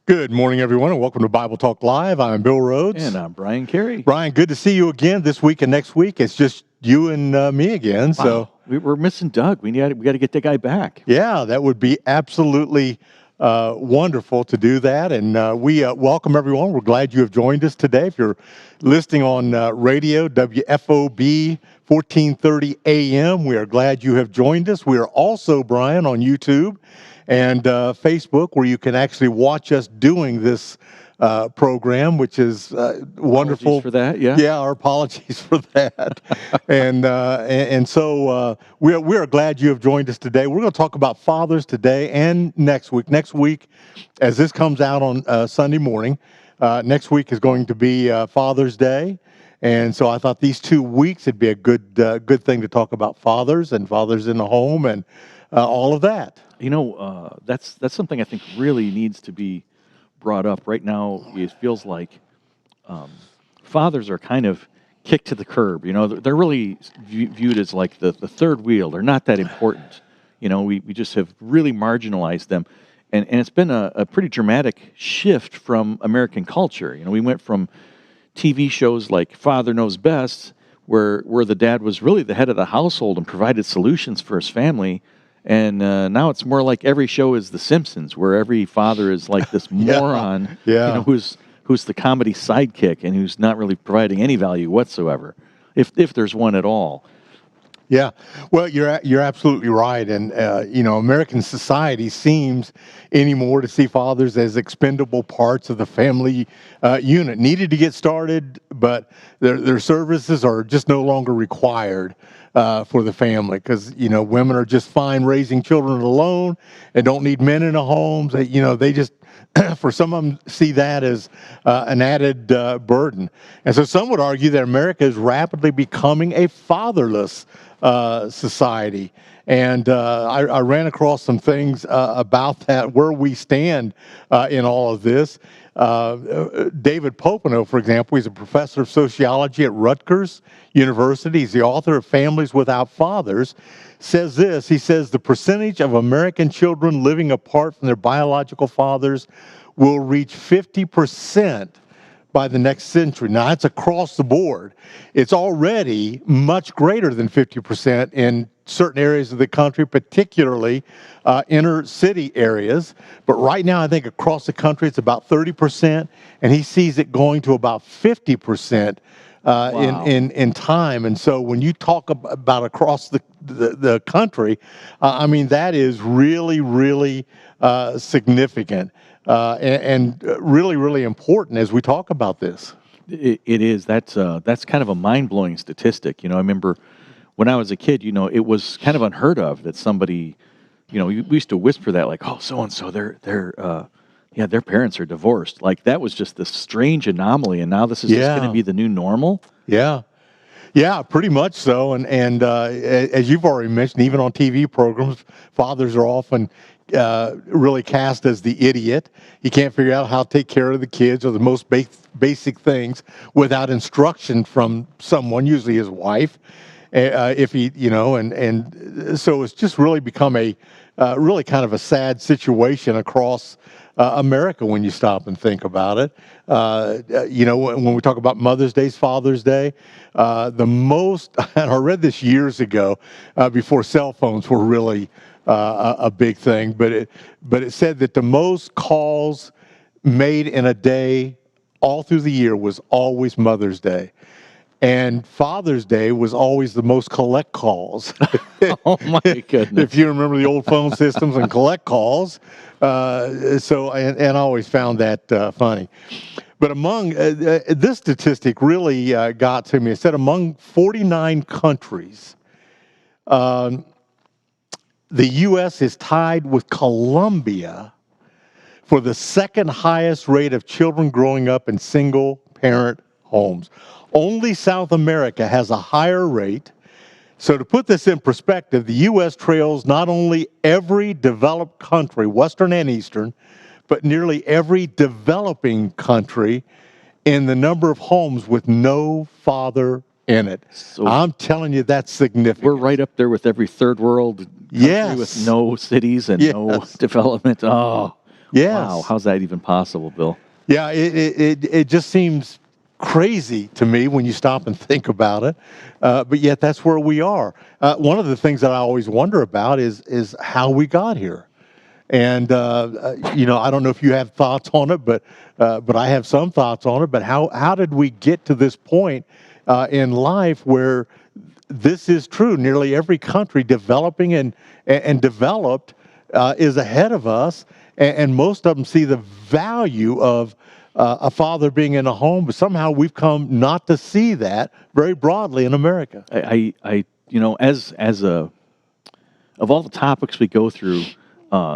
Good morning, everyone, and welcome to Bible Talk Live. I'm Bill Rhodes. And I'm Brian Carey. Brian, good to see you again this week and next week. It's just you and me again. Wow. So We're missing Doug. We got to get that guy back. yeah, that would be absolutely wonderful to do that. And we welcome everyone. We're glad you have joined us today. If you're listening on radio, WFOB 1430 AM, we are glad you have joined us. We are also, Brian, on YouTube and Facebook, where you can actually watch us doing this program, which is wonderful. Apologies for that, yeah. Yeah, our apologies for that. and so we are glad you have joined us today. We're going to talk about fathers today and next week. Next week, as this comes out on Sunday morning, next week is going to be Father's Day. And so I thought these 2 weeks it'd be a good thing to talk about fathers and fathers in the home and all of that. You know, that's something I think really needs to be brought up. Right now, it feels like fathers are kind of kicked to the curb. You know, they're really viewed as like the third wheel. They're not that important. You know, we just have really marginalized them. And it's been a pretty dramatic shift from American culture. You know, we went from TV shows like Father Knows Best, where the dad was really the head of the household and provided solutions for his family. And now it's more like every show is The Simpsons, where every father is like this moron, yeah. You know, who's the comedy sidekick and who's not really providing any value whatsoever, if there's one at all. Yeah, well, you're absolutely right, and you know, American society seems anymore to see fathers as expendable parts of the family unit, needed to get started, but their services are just no longer required for the family, because you know, women are just fine raising children alone and don't need men in the homes. You know, they just for some of them see that as an added burden, and so some would argue that America is rapidly becoming a fatherless society. And I ran across some things about that, where we stand in all of this. David Popenoe, for example, he's a professor of sociology at Rutgers University. He's the author of Families Without Fathers. Says this, he says, the percentage of American children living apart from their biological fathers will reach 50% by the next century. Now, that's across the board. It's already much greater than 50% in certain areas of the country, particularly inner city areas. But right now, I think across the country, it's about 30%, and he sees it going to about 50% Wow. in time. And so when you talk about across the country, I mean, that is really, really significant. And really, really important as we talk about this. It is. That's kind of a mind-blowing statistic. You know, I remember when I was a kid, you know, it was kind of unheard of that somebody, you know, we used to whisper that like, oh, so-and-so, their parents are divorced. Like that was just this strange anomaly, and now this is just going to be the new normal. Yeah. Yeah, pretty much so. And as you've already mentioned, even on TV programs, fathers are often really cast as the idiot. He can't figure out how to take care of the kids or the most basic things without instruction from someone, usually his wife, if he, you know, and so it's just really become a really kind of a sad situation across America when you stop and think about it. You know, when we talk about Mother's Day, Father's Day, the most, and I read this years ago, before cell phones were really a big thing, but it said that the most calls made in a day all through the year was always Mother's Day. And Father's Day was always the most collect calls. Oh my goodness! If you remember the old phone systems and collect calls, so I always found that funny. But among this statistic really got to me. It said among 49 countries, the U.S. is tied with Colombia for the second highest rate of children growing up in single-parent homes. Only South America has a higher rate. So to put this in perspective, the U.S. trails not only every developed country, Western and Eastern, but nearly every developing country in the number of homes with no father in it. So I'm telling you, that's significant. We're right up there with every third world country with no cities and no development. Oh, Wow, Yes. how's that even possible, Bill? Yeah, it just seems crazy to me when you stop and think about it. But yet that's where we are. One of the things that I always wonder about is how we got here. And I don't know if you have thoughts on it, but I have some thoughts on it. But how did we get to this point in life where this is true? Nearly every country developing and developed is ahead of us, and most of them see the value of a father being in a home. But somehow we've come not to see that very broadly in America. As a of all the topics we go through,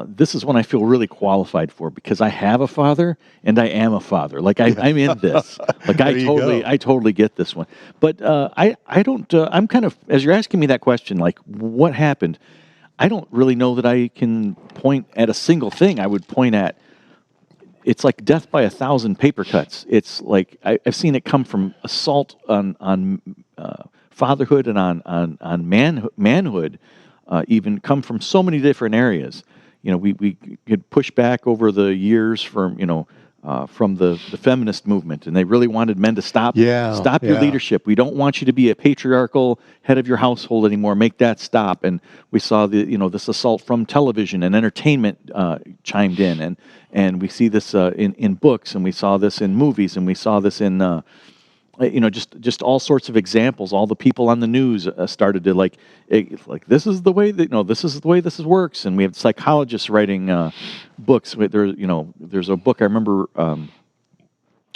this is one I feel really qualified for because I have a father and I am a father. Like I'm in this. Like There you go. I totally get this one. But I don't. I'm kind of as you're asking me that question, like what happened. I don't really know that I can point at a single thing. I would point at it's like death by 1,000 paper cuts. It's like I've seen it come from assault on fatherhood and on manhood, even come from so many different areas. We could push back over the years from the feminist movement, and they really wanted men to stop Yeah, your yeah. leadership. We don't want you to be a patriarchal head of your household anymore. Make that stop. And we saw this assault from television and entertainment chimed in, and we see this in books, and we saw this in movies, and we saw this in just all sorts of examples. All the people on the news started to like this is the way that this is the way this works. And we have psychologists writing books. There's a book I remember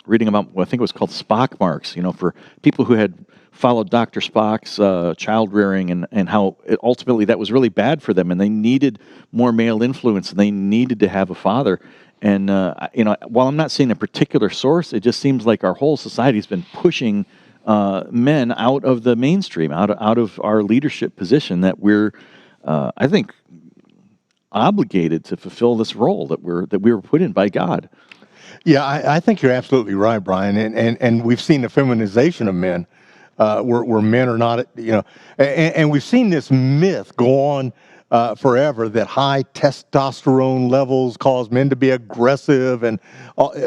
reading about. I think it was called Spock Marks. For people who had followed Dr. Spock's child rearing and how ultimately that was really bad for them, and they needed more male influence, and they needed to have a father. And while I'm not seeing a particular source, it just seems like our whole society has been pushing men out of the mainstream, out of our leadership position. That we're, I think, obligated to fulfill this role that we were put in by God. Yeah, I think you're absolutely right, Brian. And we've seen the feminization of men, where men are not, and we've seen this myth go on forever that high testosterone levels cause men to be aggressive, and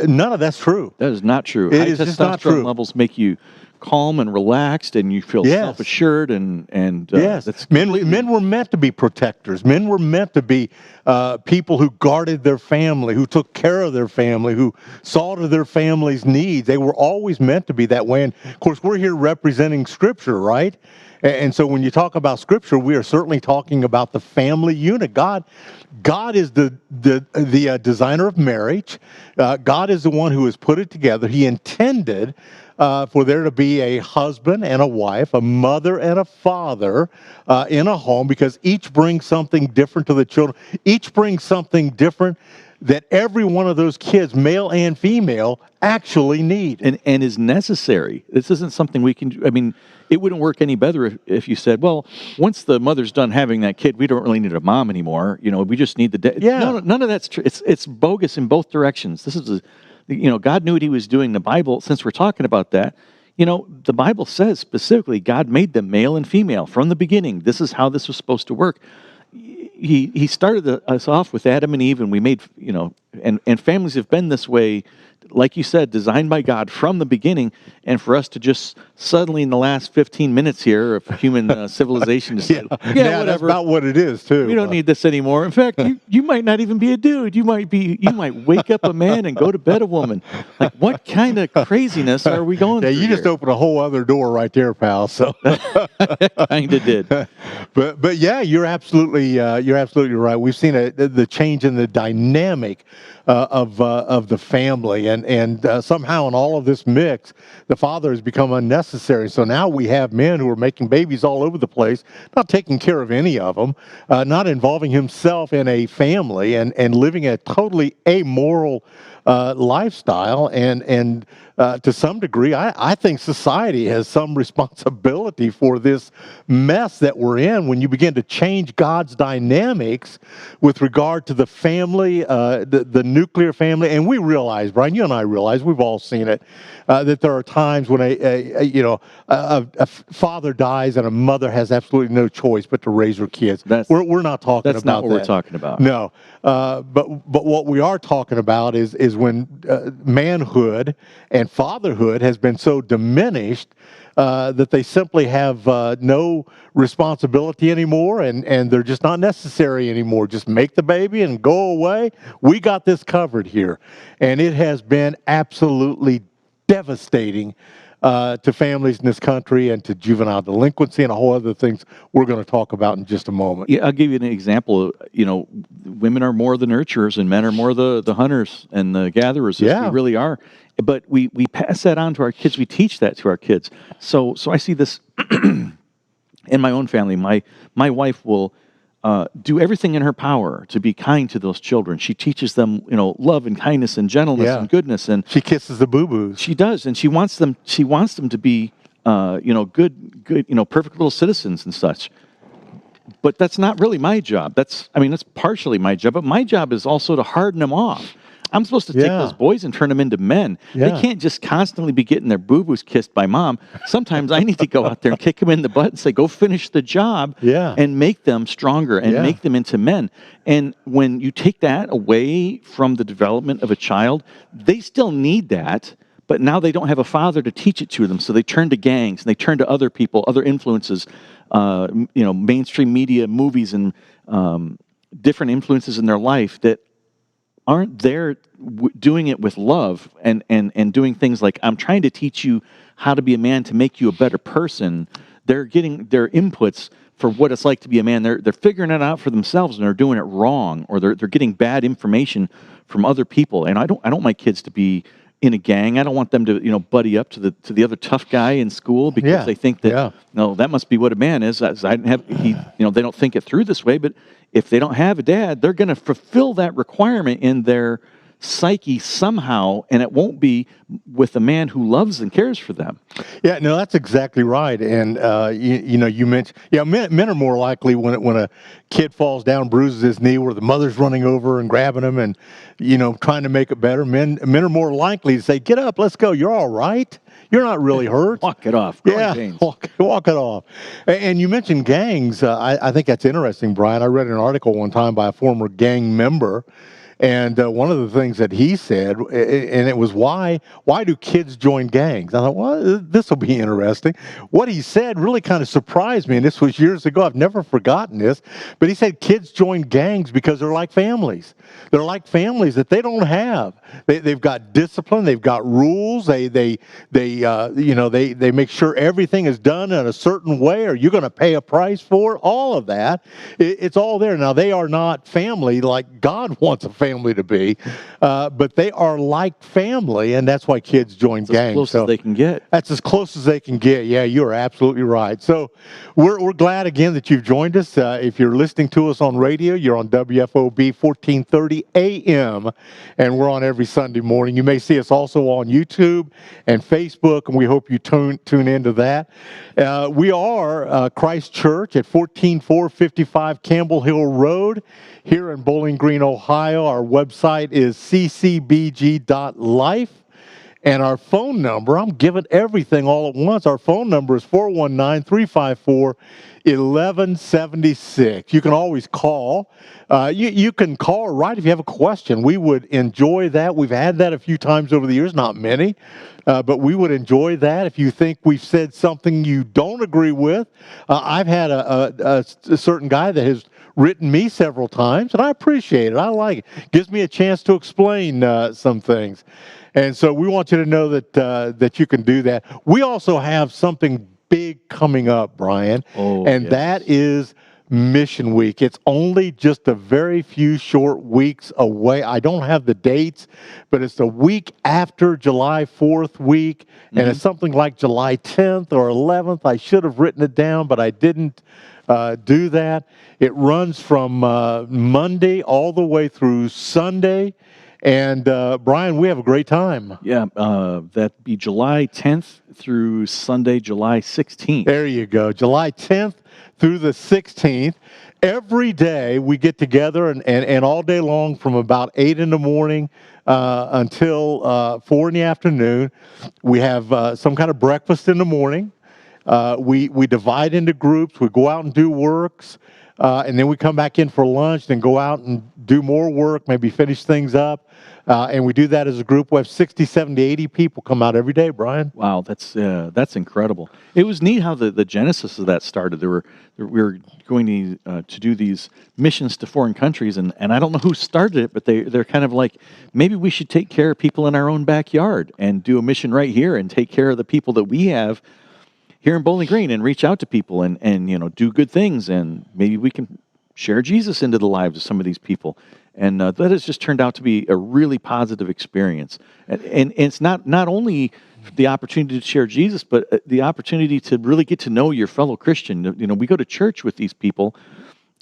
none of that's true. That is not true. It High is just not testosterone true. levels make you calm and relaxed, and you feel Yes. self-assured, and Yes, that's men were meant to be protectors. Men were meant to be people who guarded their family, who took care of their family, who saw to their family's needs. They were always meant to be that way. And of course, we're here representing Scripture, right? And so when you talk about Scripture, we are certainly talking about the family unit. God is the designer of marriage. God is the one who has put it together. He intended for there to be a husband and a wife, a mother and a father in a home, because each brings something different to the children. Each brings something different that every one of those kids, male and female, actually need. and is necessary. This isn't something we can do. I mean, it wouldn't work any better if you said, well, once the mother's done having that kid, we don't really need a mom anymore. We just need the dad. Yeah. No, none of that's true. It's bogus in both directions. This is God knew what he was doing. The Bible, since we're talking about that, the Bible says specifically God made them male and female from the beginning. This is how this was supposed to work. He started us off with Adam and Eve, and we made, and families have been this way, like you said, designed by God from the beginning. And for us to just suddenly in the last 15 minutes here of human civilization to say, Now whatever. that's about what it is, too. We don't need this anymore. In fact, you might not even be a dude. You might wake up a man and go to bed a woman. Like, what kind of craziness are we going through? Yeah, you just here? opened a whole other door right there, pal. So, Kind of did. but yeah, you're absolutely right. We've seen the change in the dynamic of the family, and somehow in all of this mix, the father has become unnecessary. So now we have men who are making babies all over the place, not taking care of any of them, not involving himself in a family, and living a totally amoral lifestyle, and to some degree, I think society has some responsibility for this mess that we're in when you begin to change God's dynamics with regard to the family, the nuclear family. And we realize, Brian, you and I realize, we've all seen it, that there are times when a father dies and a mother has absolutely no choice but to raise her kids. We're not talking That's about not what we're talking about. No, but what we are talking about is when manhood and fatherhood has been so diminished that they simply have no responsibility anymore, and they're just not necessary anymore. Just make the baby and go away. We got this covered here, and it has been absolutely devastating to families in this country and to juvenile delinquency and a whole other things we're going to talk about in just a moment. Yeah, I'll give you an example. Women are more the nurturers and men are more the hunters and the gatherers. Yeah. We really are. But we pass that on to our kids. We teach that to our kids. So I see this in my own family. My wife will do everything in her power to be kind to those children. She teaches them, love and kindness and gentleness and goodness. And she kisses the boo-boos. She does, and she wants them to be, good, perfect little citizens and such. But that's not really my job. That's partially my job, but my job is also to harden them off. I'm supposed to take those boys and turn them into men. Yeah. They can't just constantly be getting their boo-boos kissed by mom. Sometimes I need to go out there and kick them in the butt and say, go finish the job and make them stronger and make them into men. And when you take that away from the development of a child, they still need that, but now they don't have a father to teach it to them. So they turn to gangs and they turn to other people, other influences, mainstream media, movies, and different influences in their life that aren't there doing it with love and doing things like, I'm trying to teach you how to be a man to make you a better person. They're getting their inputs for what it's like to be a man. They're figuring it out for themselves and they're doing it wrong, or they're getting bad information from other people. And I don't want my kids to be in a gang. I don't want them to buddy up to the other tough guy in school because they think that no, that must be what a man is. They don't think it through this way. But if they don't have a dad, they're going to fulfill that requirement in their psyche somehow, and it won't be with a man who loves and cares for them. Yeah, no, that's exactly right. And you mentioned, men are more likely when a kid falls down, bruises his knee, where the mother's running over and grabbing him and trying to make it better. Men are more likely to say, "Get up, let's go. You're all right. You're not really hurt. Walk it off." Walk it off. And you mentioned gangs. I think that's interesting, Brian. I read an article one time by a former gang member. And one of the things that he said, and it was, why do kids join gangs? I thought, well, this will be interesting. What he said really kind of surprised me, and this was years ago. I've never forgotten this. But he said kids join gangs because they're like families. They're like families that they don't have. They've got discipline. They've got rules. They make sure everything is done in a certain way, or you're going to pay a price for it. All of that, it's all there. Now, they are not family like God wants a family to be, but they are like family, and that's why kids join gangs. As close as they can get. That's as close as they can get. Yeah, you're absolutely right. So we're glad again that you've joined us. If you're listening to us on radio, you're on WFOB 1430 AM, and we're on every Sunday morning. You may see us also on YouTube and Facebook, and we hope you tune into that. We are Christ Church at 14455 Campbell Hill Road here in Bowling Green, Ohio. Our website is ccbg.life. And our phone number, I'm giving everything all at once. Our phone number is 419-354-1176. You can always call. You can call or write if you have a question. We would enjoy that. We've had that a few times over the years, not many. But we would enjoy that. If you think we've said something you don't agree with, I've had a certain guy that has written me several times, and I appreciate it. I like it. Gives me a chance to explain some things. And so we want you to know that you can do that. We also have something big coming up, Brian, that is Mission Week. It's only just a very few short weeks away. I don't have the dates, but it's the week after July 4th week, and it's something like July 10th or 11th. I should have written it down, but I didn't do that. It runs from Monday all the way through Sunday. And Brian, we have a great time. Yeah, that'd be July 10th through Sunday, July 16th. There you go. July 10th through the 16th. Every day we get together and all day long from about 8 in the morning until 4 in the afternoon. We have some kind of breakfast in the morning. We divide into groups. We go out and do works. And then we come back in for lunch, then go out and do more work, maybe finish things up. And we do that as a group. We have 60, 70, 80 people come out every day, Brian. Wow, that's incredible. It was neat how the genesis of that started. We were going to do these missions to foreign countries, and I don't know who started it, but they're kind of like, maybe we should take care of people in our own backyard and do a mission right here and take care of the people that we have here in Bowling Green and reach out to people and do good things, and maybe we can share Jesus into the lives of some of these people. And that has just turned out to be a really positive experience. And it's not only the opportunity to share Jesus, but the opportunity to really get to know your fellow Christian. We go to church with these people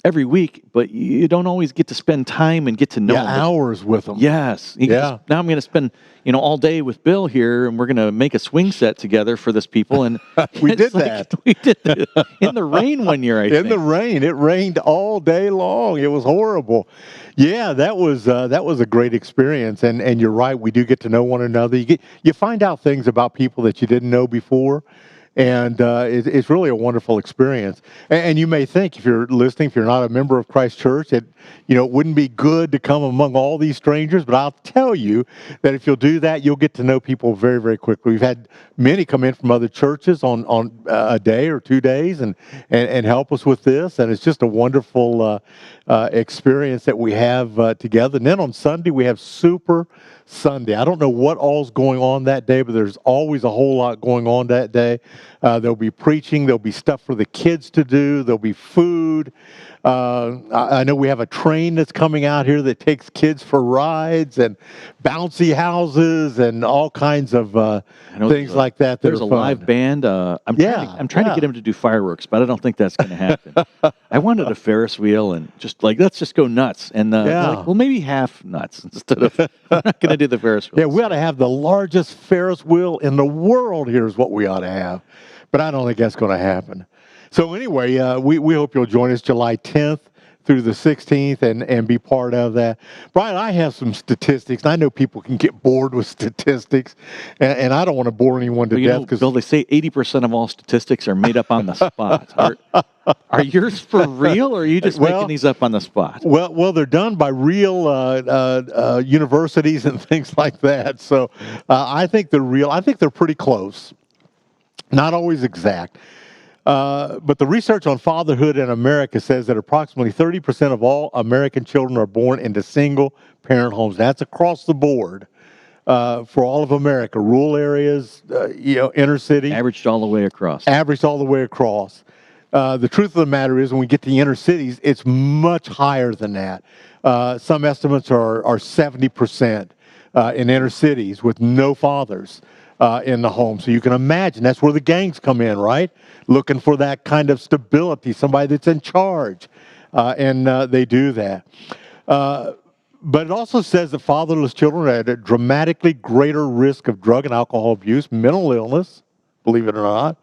every week, but you don't always get to spend time and get to know them. Hours with them. Yes. Now I'm going to spend all day with Bill here, and we're going to make a swing set together for this people. And we did that. We did that in the rain one year. I think. In the rain, it rained all day long. It was horrible. Yeah, that was a great experience. And you're right. We do get to know one another. You find out things about people that you didn't know before. And it's really a wonderful experience. And you may think, if you're listening, if you're not a member of Christ Church, that it wouldn't be good to come among all these strangers. But I'll tell you that if you'll do that, you'll get to know people very, very quickly. We've had many come in from other churches on a day or 2 days and help us with this. And it's just a wonderful experience that we have together. And then on Sunday, we have Super Sunday. I don't know what all's going on that day, but there's always a whole lot going on that day. There'll be preaching. There'll be stuff for the kids to do. There'll be food. I know we have a train that's coming out here that takes kids for rides and bouncy houses and all kinds of things like that. There's a live band. I'm trying to get him to do fireworks, but I don't think that's going to happen. I wanted a Ferris wheel and let's just go nuts. And like, well, maybe half nuts instead of, I'm not going to do the Ferris wheel. Yeah, we ought to have the largest Ferris wheel in the world. Here's what we ought to have. But I don't think that's going to happen. So anyway, we hope you'll join us July 10th through the 16th and be part of that. Brian, I have some statistics. I know people can get bored with statistics, and I don't want to bore anyone to death. Bill, they say 80% of all statistics are made up on the spot. Are yours for real, or are you just making these up on the spot? Well, they're done by real universities and things like that. So I think they're real. I think they're pretty close. Not always exact. But the research on fatherhood in America says that approximately 30% of all American children are born into single-parent homes. That's across the board for all of America, rural areas, inner city. Averaged all the way across. Averaged all the way across. The truth of the matter is, when we get to the inner cities, it's much higher than that. Some estimates are 70% in inner cities with no fathers in the home. So you can imagine that's where the gangs come in, right? Looking for that kind of stability, somebody that's in charge. And they do that. But it also says that fatherless children are at a dramatically greater risk of drug and alcohol abuse, mental illness, believe it or not,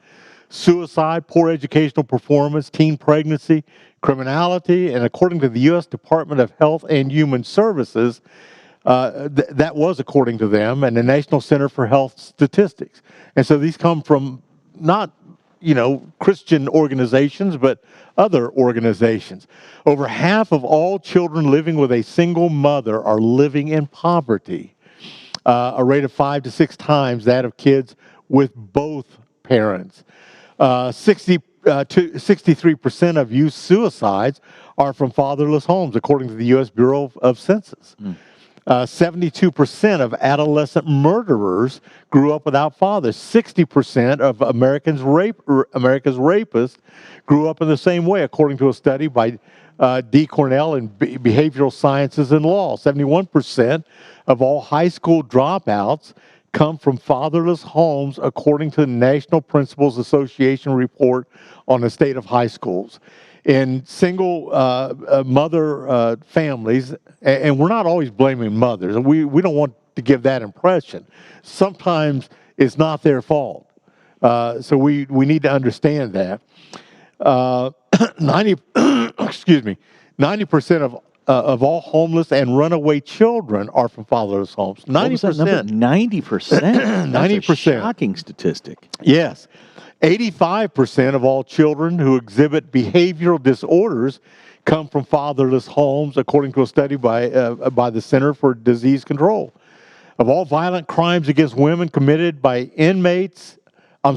suicide, poor educational performance, teen pregnancy, criminality, and according to the U.S. Department of Health and Human Services, that was according to them, and the National Center for Health Statistics. And so these come from not, Christian organizations, but other organizations. Over half of all children living with a single mother are living in poverty, a rate of 5 to 6 times that of kids with both parents. 63% of youth suicides are from fatherless homes, according to the U.S. Bureau of Census. 72% of adolescent murderers grew up without fathers. 60% of America's rapists grew up in the same way, according to a study by D. Cornell in Behavioral Sciences and Law. 71% of all high school dropouts come from fatherless homes, according to the National Principals Association report on the state of high schools. in single mother families, and we're not always blaming mothers. We don't want to give that impression. Sometimes it's not their fault. So we need to understand that. 90, excuse me, 90% of all homeless and runaway children are from fatherless homes. What was that number? 90%. 90%. That's a 90%. shocking statistic. Yes. 85% of all children who exhibit behavioral disorders come from fatherless homes, according to a study by the Center for Disease Control. Of all violent crimes against women committed by inmates, I'll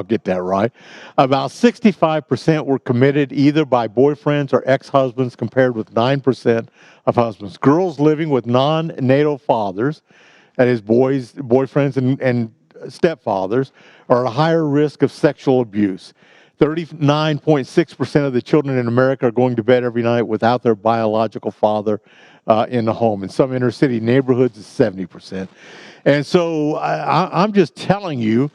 get that right, about 65% were committed either by boyfriends or ex-husbands, compared with 9% of husbands. Girls living with non-natal fathers, that is boyfriends and stepfathers, are at a higher risk of sexual abuse. 39.6% of the children in America are going to bed every night without their biological father in the home. In some inner city neighborhoods, it's 70%. And so I'm just telling you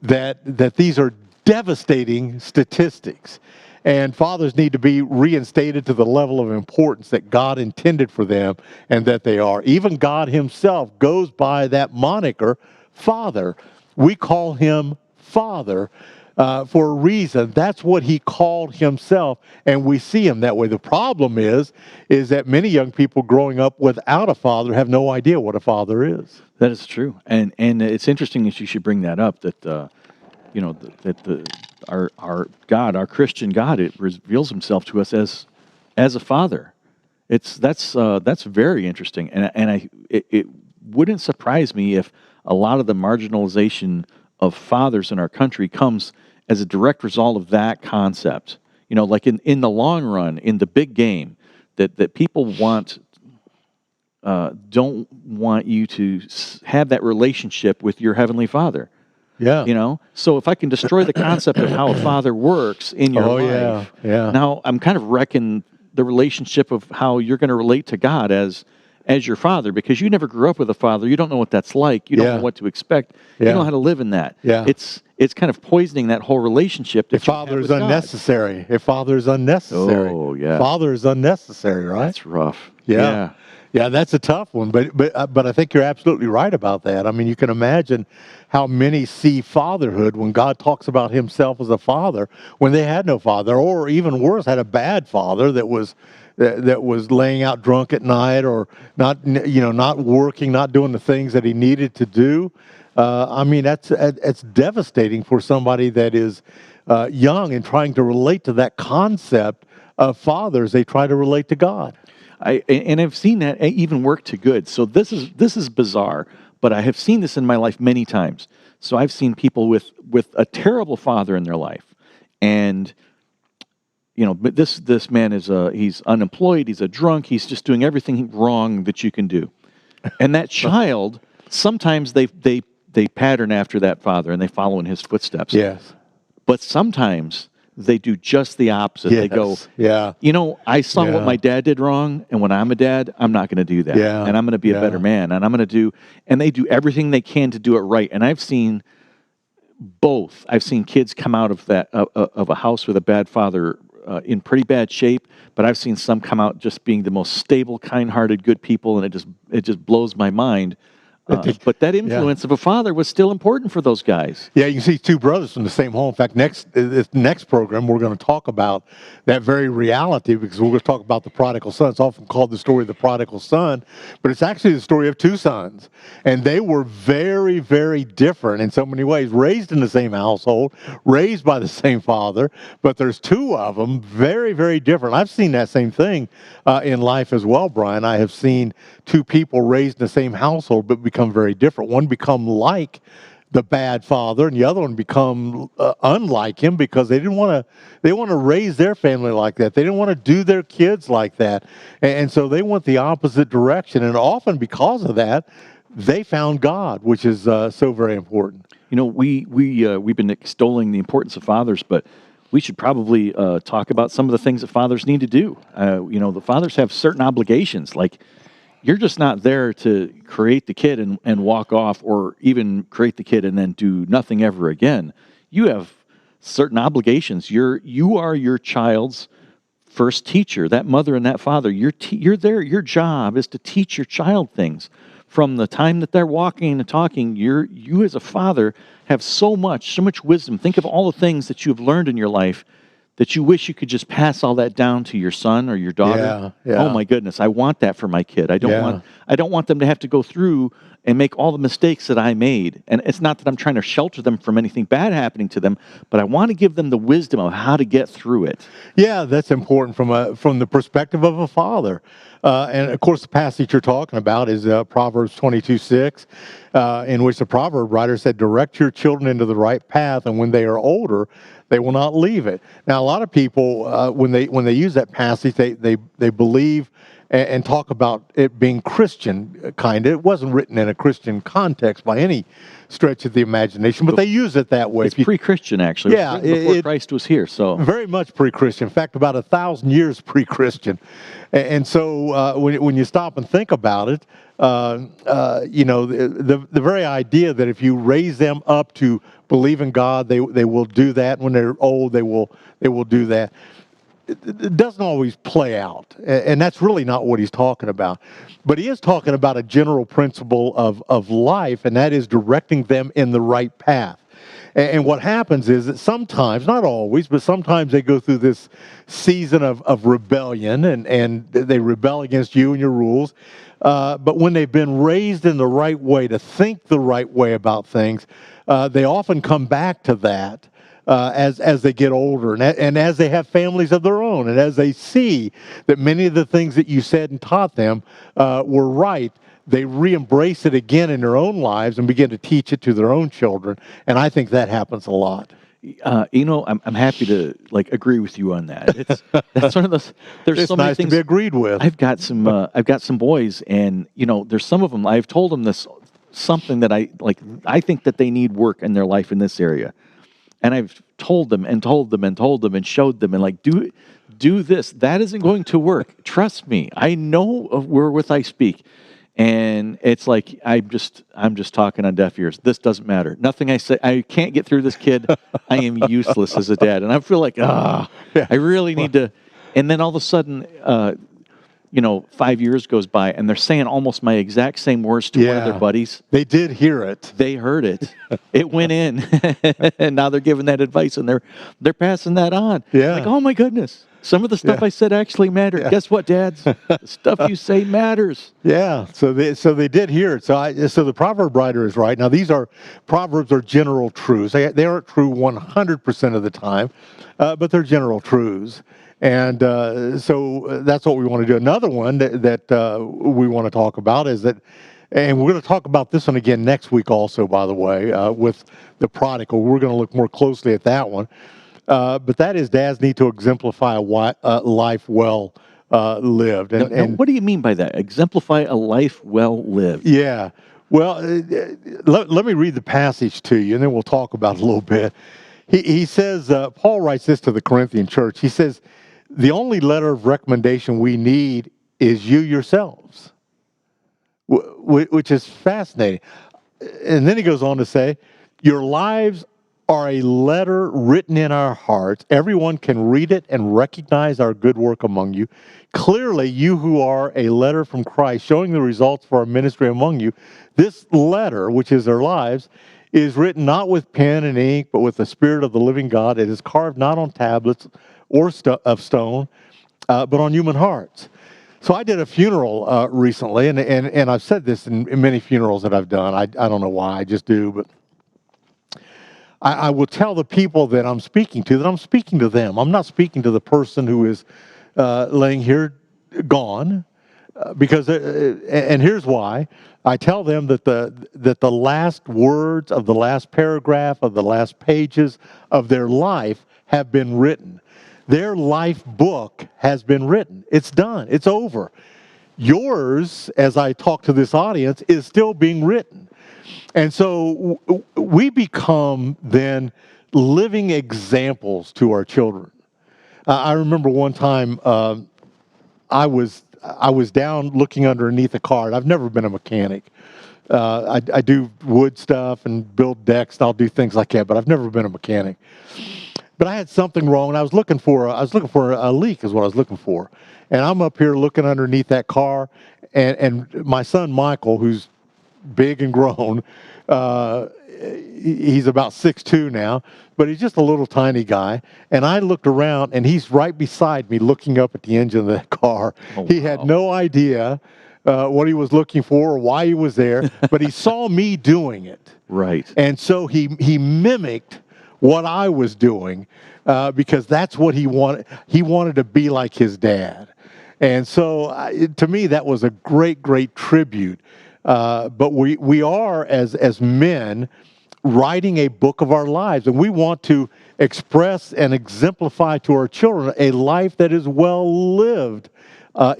that these are devastating statistics. And fathers need to be reinstated to the level of importance that God intended for them and that they are. Even God himself goes by that moniker, Father. We call him Father for a reason. That's what he called himself, and we see him that way. The problem is that many young people growing up without a father have no idea what a father is. That is true, and it's interesting that you should bring that up. That our God, our Christian God, it reveals Himself to us as a Father. That's very interesting, and it wouldn't surprise me if a lot of the marginalization of fathers in our country comes as a direct result of that concept. Like in the long run, in the big game, that people don't want you to have that relationship with your Heavenly Father. Yeah. So if I can destroy the concept of how a father works in your life, yeah. now I'm kind of wrecking the relationship of how you're going to relate to God as your father, because you never grew up with a father. You don't know what that's like. You don't know what to expect. You don't know how to live in that. Yeah. It's kind of poisoning that whole relationship. If father is unnecessary. If father is unnecessary. Oh, yeah. Father is unnecessary, right? That's rough. Yeah. Yeah, that's a tough one, but I think you're absolutely right about that. I mean, you can imagine how many see fatherhood when God talks about himself as a father when they had no father, or even worse, had a bad father that was laying out drunk at night, or not working, not doing the things that he needed to do. I mean, that's devastating for somebody that is young and trying to relate to that concept of fathers. They try to relate to God. I've seen that even work to good. So this is bizarre, but I have seen this in my life many times. So I've seen people with a terrible father in their life, and but this man he's unemployed, he's a drunk, he's just doing everything wrong that you can do, and that child, sometimes they pattern after that father and they follow in his footsteps. Yes, but sometimes they do just the opposite. Yes. They go, yeah. I saw what my dad did wrong, and when I'm a dad, I'm not going to do that. Yeah. And I'm going to be a better man, and and they do everything they can to do it right. And I've seen both. I've seen kids come out of that of a house with a bad father in pretty bad shape, but I've seen some come out just being the most stable, kind-hearted, good people, and it just blows my mind. But that influence of a father was still important for those guys. Yeah, you can see two brothers from the same home. In fact, this next program, we're going to talk about that very reality, because we're going to talk about the prodigal son. It's often called the story of the prodigal son, but it's actually the story of two sons. And they were very, very different in so many ways, raised in the same household, raised by the same father, but there's two of them, very, very different. I've seen that same thing in life as well, Brian. I have seen two people raised in the same household, but become very different. One become like the bad father, and the other one become unlike him, because they want to raise their family like that. They didn't want to do their kids like that, and so they went the opposite direction. And often because of that, they found God, which is so very important. We've been extolling the importance of fathers, but we should probably talk about some of the things that fathers need to do. The fathers have certain obligations, like you're just not there to create the kid and walk off, or even create the kid and then do nothing ever again. You have certain obligations. You are your child's first teacher. That mother and that father, you're there. Your job is to teach your child things from the time that they're walking and talking. You as a father have so much wisdom. Think of all the things that you have learned in your life that you wish you could just pass all that down to your son or your daughter. Yeah, yeah. Oh my goodness, I want that for my kid. I don't want them to have to go through and make all the mistakes that I made. And it's not that I'm trying to shelter them from anything bad happening to them, but I want to give them the wisdom of how to get through it. Yeah, that's important from the perspective of a father. And of course, the passage you're talking about is Proverbs 22:6, in which the proverb writer said, "Direct your children into the right path, and when they are older, they will not leave it." Now, a lot of people, when they use that passage, they believe and talk about it being Christian, kind of. It wasn't written in a Christian context by any stretch of the imagination, but they use it that way. It's pre-Christian, actually. Yeah, before Christ was here. So very much pre-Christian. In fact, about 1,000 years pre-Christian. And so when you stop and think about it, the very idea that if you raise them up to believe in God, they will do that. When they're old, they will do that. It doesn't always play out, and that's really not what he's talking about. But he is talking about a general principle of life, and that is directing them in the right path. And what happens is that sometimes, not always, but sometimes they go through this season of rebellion, and they rebel against you and your rules. But when they've been raised in the right way, to think the right way about things, they often come back to that. As they get older and as they have families of their own, and as they see that many of the things that you said and taught them were right, they re-embrace it again in their own lives and begin to teach it to their own children. And I think that happens a lot. I'm happy to agree with you on that. That's one of those. There's it's so many nice things to be agreed with. I've got some boys, and there's some of them. I've told them something that I like. I think that they need work in their life in this area. And I've told them and told them and told them and showed them and do this. That isn't going to work. Trust me. I know wherewith I speak. And it's like I'm just talking on deaf ears. This doesn't matter. Nothing I say. I can't get through this kid. I am useless as a dad. And I feel like I really need to. And then all of a sudden, 5 years goes by, and they're saying almost my exact same words to one of their buddies. They did hear it. They heard it. It went in, and now they're giving that advice, and they're passing that on. Yeah. Like, oh my goodness, some of the stuff I said actually mattered. Yeah. Guess what, dads? The stuff you say matters. Yeah. So they did hear it. So the proverb writer is right. Now proverbs are general truths. They aren't true 100% of the time, but they're general truths. And so that's what we want to do. Another one that we want to talk about is that, and we're going to talk about this one again next week also, by the way, with the prodigal. We're going to look more closely at that one. But that is, dads need to exemplify a life well lived. And what do you mean by that? Exemplify a life well lived. Yeah. Well, let me read the passage to you, and then we'll talk about it a little bit. He says, Paul writes this to the Corinthian church. He says, the only letter of recommendation we need is you yourselves, which is fascinating. And then he goes on to say, your lives are a letter written in our hearts. Everyone can read it and recognize our good work among you. Clearly, you who are a letter from Christ, showing the results for our ministry among you, this letter, which is our lives, is written not with pen and ink, but with the Spirit of the living God. It is carved not on tablets of stone, but on human hearts. So I did a funeral recently, and I've said this in many funerals that I've done. I don't know why, I just do, but I will tell the people that I'm speaking to that I'm speaking to them. I'm not speaking to the person who is laying here gone, because and here's why. I tell them that the last words of the last paragraph of the last pages of their life have been written. Their life book has been written. It's done. It's over. Yours, as I talk to this audience, is still being written. And so we become then living examples to our children. I remember one time I was down looking underneath a car. And I've never been a mechanic. I do wood stuff and build decks, and I'll do things like that, but I've never been a mechanic. but I had something wrong, and I was looking for a leak is what I was looking for, and I'm up here looking underneath that car, and my son Michael, who's big and grown, he's about 6'2" now, but he's just a little tiny guy, and I looked around, and he's right beside me looking up at the engine of that car. Oh, He had wow. no idea what he was looking for or why he was there, but he saw me doing it. Right. And so he mimicked what I was doing because that's what he wanted. He wanted to be like his dad. And so to me, that was a great, great tribute. But we are, as men, writing a book of our lives. And we want to express and exemplify to our children a life that is well lived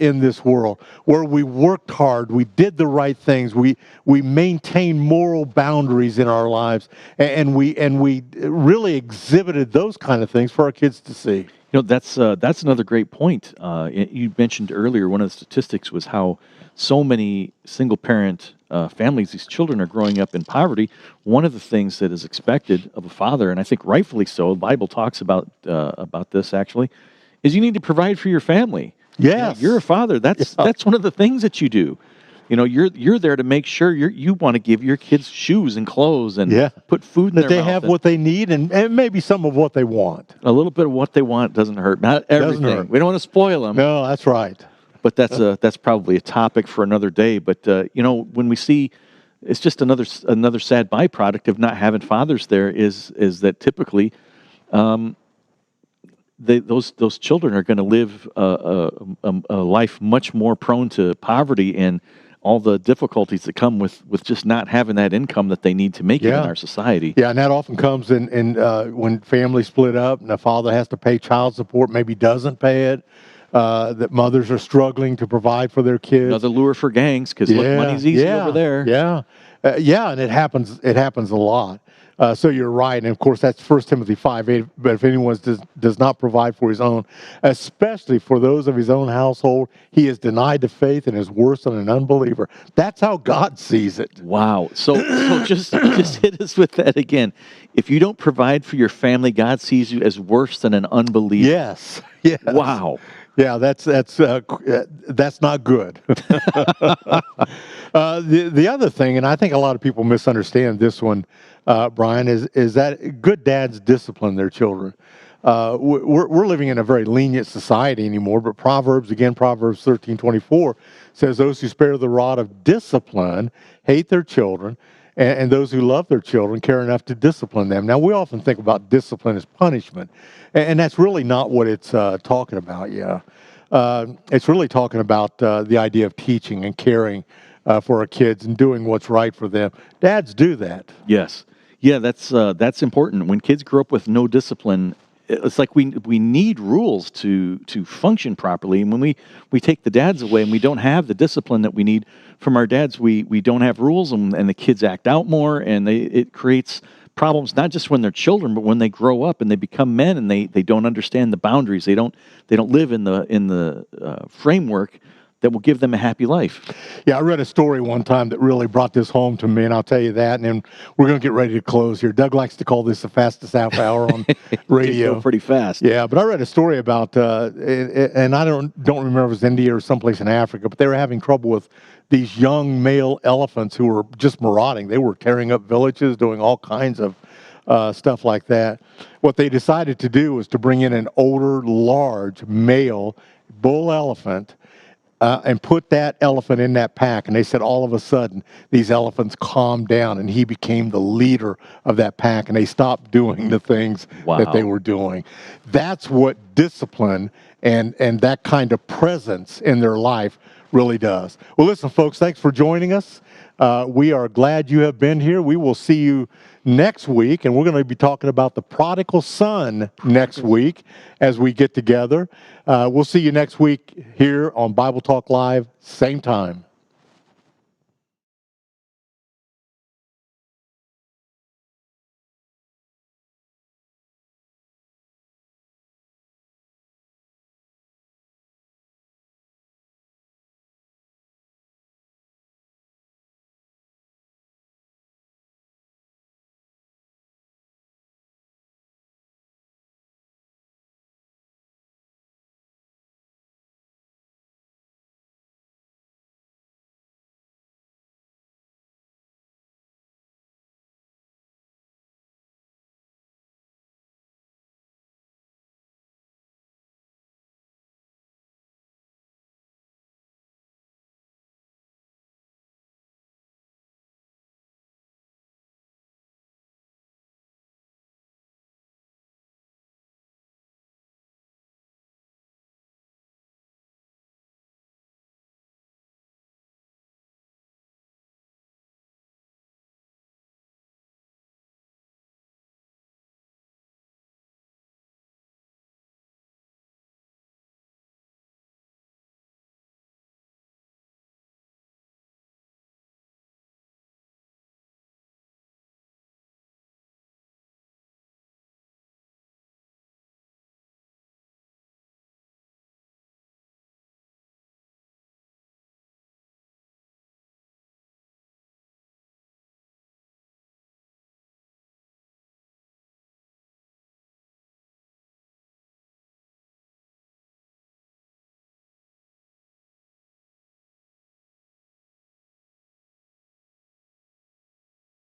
in this world, where we worked hard, we did the right things, we maintained moral boundaries in our lives, and we really exhibited those kind of things for our kids to see. That's another great point. You mentioned earlier one of the statistics was how so many single parent families, these children are growing up in poverty. One of the things that is expected of a father, and I think rightfully so, the Bible talks about this actually, is you need to provide for your family. Yes. You're a father. That's one of the things that you do. You're there to make sure you want to give your kids shoes and clothes and put food in that their they mouth have what they need and maybe some of what they want. A little bit of what they want doesn't hurt. Not everything. Doesn't hurt. We don't want to spoil them. No, that's right. But that's probably a topic for another day. But when we see, it's just another sad byproduct of not having fathers there is that typically, those children are going to live a life much more prone to poverty and all the difficulties that come with just not having that income that they need to make it in our society. Yeah, and that often comes in when families split up and the father has to pay child support, maybe doesn't pay it. That mothers are struggling to provide for their kids. Another lure for gangs because look, money's easy over there. Yeah, and it happens. It happens a lot. So you're right, and of course that's 1 Timothy 5:8. But if anyone does not provide for his own, especially for those of his own household, he is denied the faith and is worse than an unbeliever. That's how God sees it. Wow. So just hit us with that again. If you don't provide for your family, God sees you as worse than an unbeliever. Yes. Yes. Wow. Yeah, that's not good. The other thing, and I think a lot of people misunderstand this one, Brian, is that good dads discipline their children. We're living in a very lenient society anymore, but Proverbs 13:24 says, "Those who spare the rod of discipline hate their children, and those who love their children care enough to discipline them." Now, we often think about discipline as punishment, and that's really not what it's talking about. Yeah, it's really talking about the idea of teaching and caring for our kids and doing what's right for them. Dads do that. Yes. Yeah, that's important. When kids grow up with no discipline, it's like we need rules to function properly. And when we take the dads away and we don't have the discipline that we need from our dads, we don't have rules and the kids act out more, and it creates problems not just when they're children, but when they grow up and they become men and they don't understand the boundaries. They don't live in the framework that will give them a happy life. Yeah, I read a story one time that really brought this home to me, and I'll tell you that, and then we're going to get ready to close here. Doug likes to call this the fastest half hour on radio. Go pretty fast. Yeah, but I read a story about, and I don't remember if it was India or someplace in Africa, but they were having trouble with these young male elephants who were just marauding. They were tearing up villages, doing all kinds of stuff like that. What they decided to do was to bring in an older, large male bull elephant and put that elephant in that pack. And they said all of a sudden, these elephants calmed down and he became the leader of that pack and they stopped doing the things that they were doing. That's what discipline and that kind of presence in their life really does. Well, listen, folks, thanks for joining us. We are glad you have been here. We will see you next week, and we're going to be talking about the prodigal son next week as we get together. We'll see you next week here on Bible Talk Live, same time.